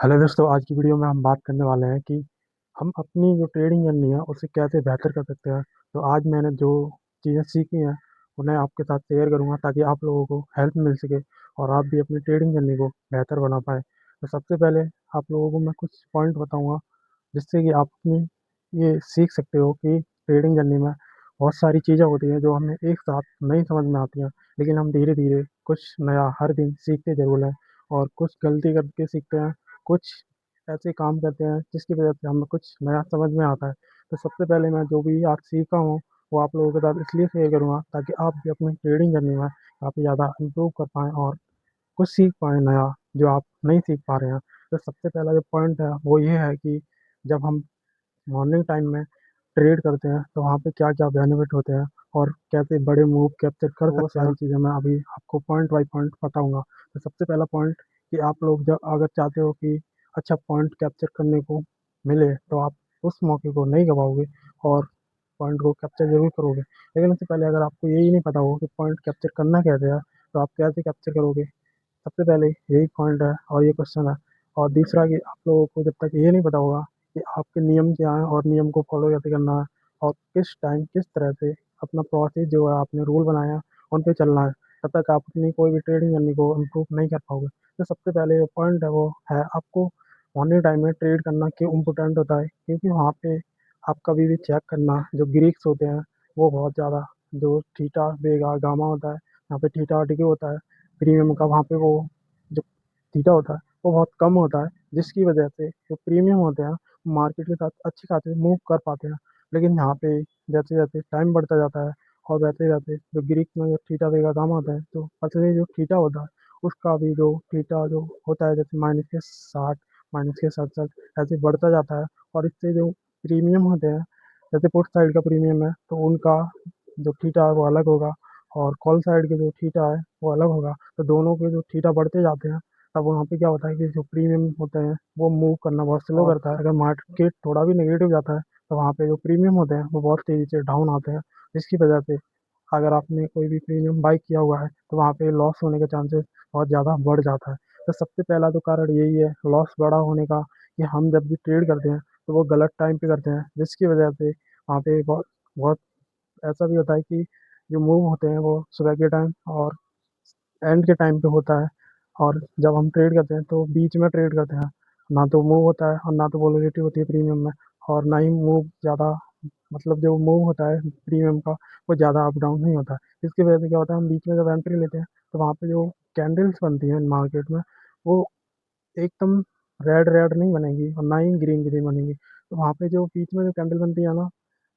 Hello दोस्तों, आज की वीडियो में हम बात करने वाले हैं कि हम अपनी जो ट्रेडिंग जर्नी है उसे कैसे बेहतर कर सकते हैं। तो आज मैंने जो चीज़ें सीखी हैं उन्हें आपके साथ शेयर करूंगा ताकि आप लोगों को हेल्प मिल सके और आप भी अपनी ट्रेडिंग जर्नी को बेहतर बना पाएँ। तो सबसे पहले आप लोगों को मैं कुछ पॉइंट बताऊंगा जिससे कि आप अपनी ये सीख सकते हो कि ट्रेडिंग जर्नी में बहुत सारी चीज़ें होती हैं जो हमें एक साथ नहीं समझ में आती हैं, लेकिन हम धीरे धीरे कुछ नया हर दिन सीखते ज़रूर हैं और कुछ गलती करके सीखते हैं, कुछ ऐसे काम करते हैं जिसकी वजह से हमें कुछ नया समझ में आता है। तो सबसे पहले मैं जो भी आज सीखा हूँ वो आप लोगों के साथ इसलिए शेयर करूँगा ताकि आप भी अपनी ट्रेडिंग जर्नी में काफ़ी ज़्यादा इम्प्रूव कर पाएँ और कुछ सीख पाएँ नया जो आप नहीं सीख पा रहे हैं। तो सबसे पहला जो पॉइंट है वो ये है कि जब हम मॉर्निंग टाइम में ट्रेड करते हैं तो वहाँ पे क्या-क्या बेनिफिट होते हैं और कैसे बड़े मूव कैप्चर कर वो सकते हैं, सारी चीज़ें मैं अभी आपको पॉइंट बाय पॉइंट बताऊँगा। तो सबसे पहला पॉइंट कि आप लोग जब अगर चाहते हो कि अच्छा पॉइंट कैप्चर करने को मिले तो आप उस मौके को नहीं गँवाओगे और पॉइंट को कैप्चर ज़रूर करोगे। लेकिन उससे पहले अगर आपको यही नहीं पता हो कि पॉइंट कैप्चर करना कैसे है, तो आप कैसे कैप्चर करोगे? सबसे पहले यही पॉइंट है और ये क्वेश्चन है। और दूसरा कि आप लोगों को जब तक ये नहीं पता होगा कि आपके नियम क्या हैं और नियम को फॉलो कैसे करना है और किस टाइम किस तरह से अपना प्रोसेस जो है आपने रूल बनाया है उन पे चलना है, तब तक आप अपनी कोई भी ट्रेडिंग जर्नी को इम्प्रूव नहीं कर पाओगे। तो सबसे पहले जो पॉइंट है वो है आपको मॉर्निंग टाइम में ट्रेड करना क्यों इम्पोर्टेंट होता है, क्योंकि वहाँ पे आप कभी भी चेक करना जो ग्रीक्स होते हैं वो बहुत ज़्यादा जो थीटा वेगा गामा होता है, यहाँ पे थीटा और डी होता है प्रीमियम का, वहाँ पे वो जो थीटा होता है वो बहुत कम होता है, जिसकी वजह से जो प्रीमियम होते हैं मार्केट के साथ अच्छे खासे मूव कर पाते हैं। लेकिन यहाँ पे जैसे जैसे टाइम बढ़ता जाता है और वैसे वैसे जो ग्रीक में जो थीटा वेगा गामा होता है तो असली जो थीटा होता है उसका भी जो थीटा जो होता है जैसे -60 -67 ऐसे बढ़ता जाता है। और इससे जो प्रीमियम होते हैं जैसे पुट साइड का प्रीमियम है तो उनका जो थीटा है वो अलग होगा और कॉल साइड के जो थीटा है वो अलग होगा। तो दोनों के जो थीटा बढ़ते जाते हैं तब वहाँ पे क्या होता है कि जो प्रीमियम होते हैं वो मूव करना बहुत स्लो करता है। अगर मार्केट थोड़ा भी नेगेटिव जाता है तो वहाँ पे जो प्रीमियम होते हैं वो बहुत तेज़ी से डाउन आते हैं, जिसकी वजह से अगर आपने कोई भी प्रीमियम बाई किया हुआ है तो वहाँ पे लॉस होने के चांसेस बहुत ज़्यादा बढ़ जाता है। तो सबसे पहला तो कारण यही है लॉस बड़ा होने का कि हम जब भी ट्रेड करते हैं तो वो गलत टाइम पे करते हैं, जिसकी वजह से वहाँ पे बहुत बहुत ऐसा भी होता है कि जो मूव होते हैं वो सुबह के टाइम और एंड के टाइम पे होता है। और जब हम ट्रेड करते हैं तो बीच में ट्रेड करते हैं, ना तो मूव होता है और ना तो वोलेटिलिटी होती है प्रीमियम में, और ना ही मूव ज़्यादा मतलब जो मूव होता है प्रीमियम का वो ज़्यादा अप डाउन नहीं होता है। इसकी वजह से क्या होता है हम बीच में जब एंट्री लेते हैं तो वहाँ पे जो कैंडल्स बनती हैं मार्केट में वो एकदम रेड रेड नहीं बनेगी और ना ही ग्रीन ग्रीन बनेगी। तो वहाँ पे जो बीच में जो कैंडल बनती है ना,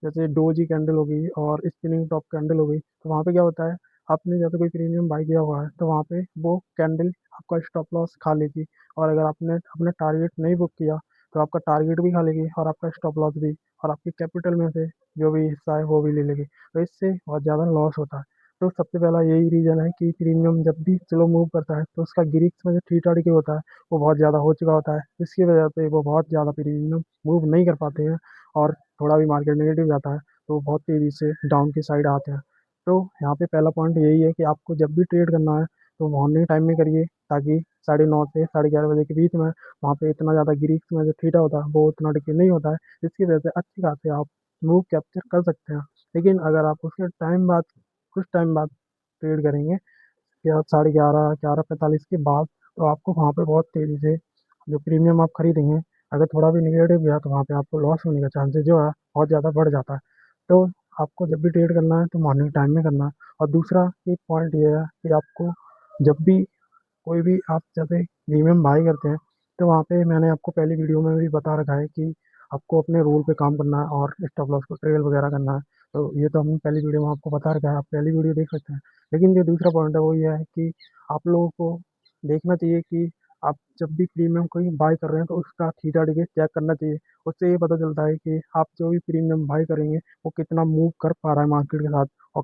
जैसे डोजी कैंडल हो गई और स्पिनिंग टॉप कैंडल हो गई, तो वहाँ पे क्या होता है आपने जैसे कोई प्रीमियम बाई किया हुआ है तो वहाँ पे वो कैंडल आपका स्टॉप लॉस खा लेगी। और अगर आपने अपना टारगेट नहीं बुक किया तो आपका टारगेट भी खा लेगी और आपका स्टॉप लॉस भी, और आपके कैपिटल में से जो भी हिस्सा है वो भी ले लेगी। तो इससे बहुत ज़्यादा लॉस होता है। तो सबसे पहला यही रीज़न है कि प्रीमियम जब भी स्लो मूव करता है तो उसका ग्रीक्स में जो थ्री थर्टी होता है वो बहुत ज़्यादा हो चुका होता है, जिसकी वजह से वो बहुत ज़्यादा प्रीमियम मूव नहीं कर पाते हैं और थोड़ा भी मार्केट नेगेटिव जाता है तो वो बहुत तेज़ी से डाउन की साइड आते हैं। तो यहाँ पे पहला पॉइंट यही है कि आपको जब भी ट्रेड करना है तो मॉर्निंग टाइम में करिए, ताकि 9:30 से 11:30 बजे के बीच में वहाँ पे इतना ज़्यादा ग्रीक्स में जो थीटा होता है वो उतना डिके नहीं होता है, जिसकी वजह से अच्छी खासी आप मूव कैप्चर कर सकते हैं। लेकिन अगर आप उसके टाइम बाद कुछ टाइम बाद ट्रेड करेंगे या 11:30 11:45 के बाद, तो आपको वहाँ पे बहुत तेज़ी से जो प्रीमियम आप खरीदेंगे अगर थोड़ा भी निगेटिव गया तो वहाँ पे आपको लॉस होने का चांसेस जो है बहुत ज़्यादा बढ़ जाता है। तो आपको जब भी ट्रेड करना है तो मॉर्निंग टाइम में करना है। और दूसरा एक पॉइंट ये है कि आपको जब भी कोई भी आप जैसे प्रीमियम बाई करते हैं तो वहाँ पे मैंने आपको पहली वीडियो में भी बता रखा है कि आपको अपने रूल पे काम करना है और स्टॉप लॉस को ट्रेल वगैरह करना है। तो ये तो हमने पहली वीडियो में आपको बता रखा है, आप पहली वीडियो देख सकते हैं। लेकिन जो दूसरा पॉइंट है वो ये है कि आप लोगों को देखना चाहिए कि आप जब भी प्रीमियम कोई बाई कर रहे हैं तो उसका थीटा डिके चेक करना चाहिए। उससे ये पता चलता है कि आप जो भी प्रीमियम बाई करेंगे वो कितना मूव कर पा रहा है मार्केट के साथ और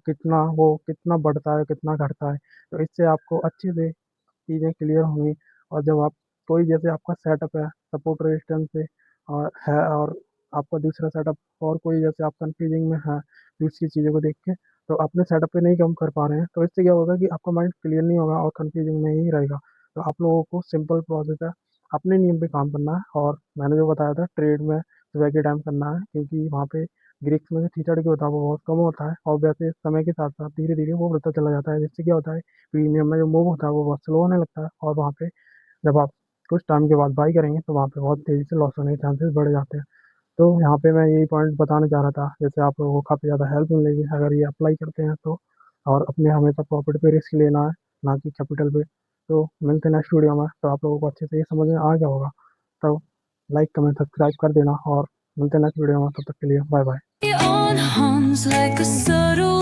कितना बढ़ता है कितना घटता है। तो इससे आपको अच्छे से चीज़ें क्लियर होंगी। और जब आप कोई जैसे आपका सेटअप है सपोर्ट रेजिस्टेंस से और है, और आपका दूसरा सेटअप और कोई जैसे आप कंफ्यूजिंग में है दूसरी चीज़ों को देख के, तो अपने सेटअप पे नहीं कम कर पा रहे हैं तो इससे क्या होगा कि आपका माइंड क्लियर नहीं होगा और कंफ्यूजिंग में ही रहेगा। तो आप लोगों को सिंपल प्रोसेस है, अपने नियम पे काम करना है। और मैंने जो बताया था ट्रेड में सुबह के टाइम करना है, क्योंकि वहाँ पे ग्रीक्स में जो कीचड़ की होता है वो बहुत कम होता है, और वैसे समय के साथ साथ धीरे धीरे वो बढ़ता चला जाता है, जिससे क्या होता है प्रीमियम में जो मूव होता है वो बहुत स्लो होने लगता है, और वहाँ पे जब आप कुछ टाइम के बाद बाई करेंगे तो वहाँ पे बहुत तेज़ी से लॉस होने के चांसेस बढ़ जाते हैं। तो यहाँ पे मैं यही पॉइंट बताना चाह रहा था, जैसे आप लोगों को काफ़ी ज़्यादा हेल्प मिलेगी अगर ये अप्लाई करते हैं तो। और अपने हमेशा प्रॉफिट पे रिस्क लेना है, ना कि कैपिटल पे। तो मिलते हैं नेक्स्ट वीडियो में, तो आप लोगों को अच्छे से ये समझ में आ गया होगा। तो लाइक कमेंट सब्सक्राइब कर देना, और मिलते हैं नेक्स्ट वीडियो में, तब तक के लिए bye bye. on hums like a subtle